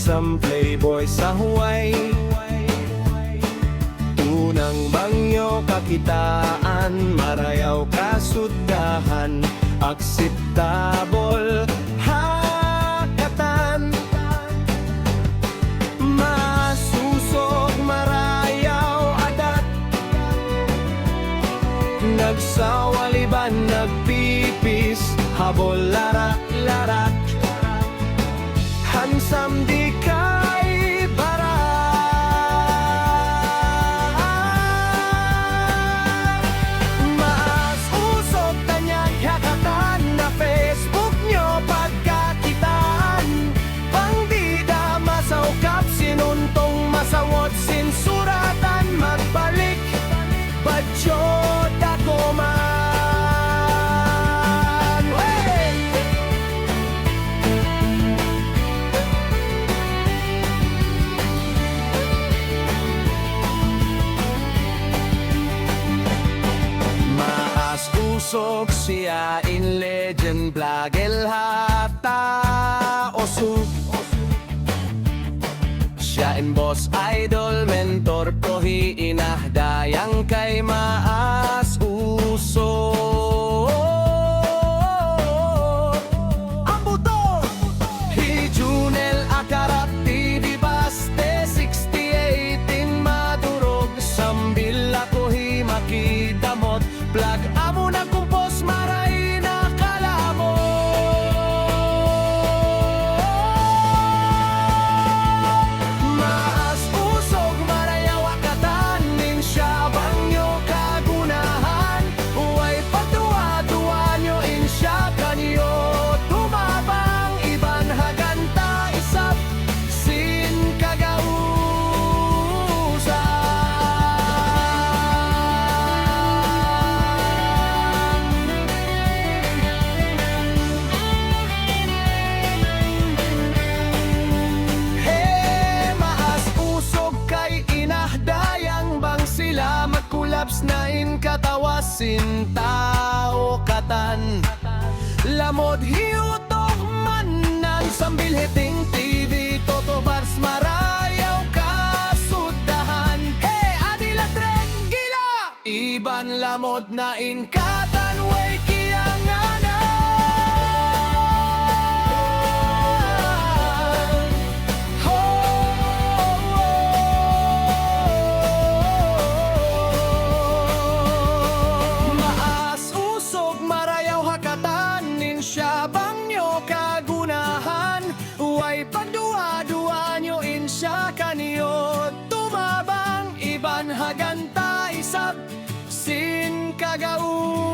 Sam playboy sa Hawaii. Tunang bangyo kakitaan, marayaw kasudahan, akseptabol hakatan. Masusog marayaw adat, nagsawaliban nagpipis, habol larak-larak, hansam di kay barat. Mas usog tanyag hakatan na Facebook nyo pagkakitaan, pangdida masaukap sinuntong masawot sinsuratan, magbalik badyo dako man. Usog siya in legend blagel hata osug, siya in boss idol mentor prohi inahdayang kay maas usog. Ang buto Hijunel akarat TV baste 68 in madurog, sambil ako himakidamot vlog amo nagkumpos maray na kalamo. Maas usog marayaw akatan, nin siya bangyo kagunahan, huway patuwa-tuwa nyo in siya kanyo, tumabang iban haganta isap sin kagausan. Magkulaps na in katawasin tao katan, lamod hiutok manan, sambil hiting TV toto bars marayaw kasudahan. Hey adila tren gila, iban lamod na in katan way kiyanganan. Siya bangyo kagunahan, huway pagduwa-duwa nyo in siya kanyo, tumabang iban haganta isap sin kagausan.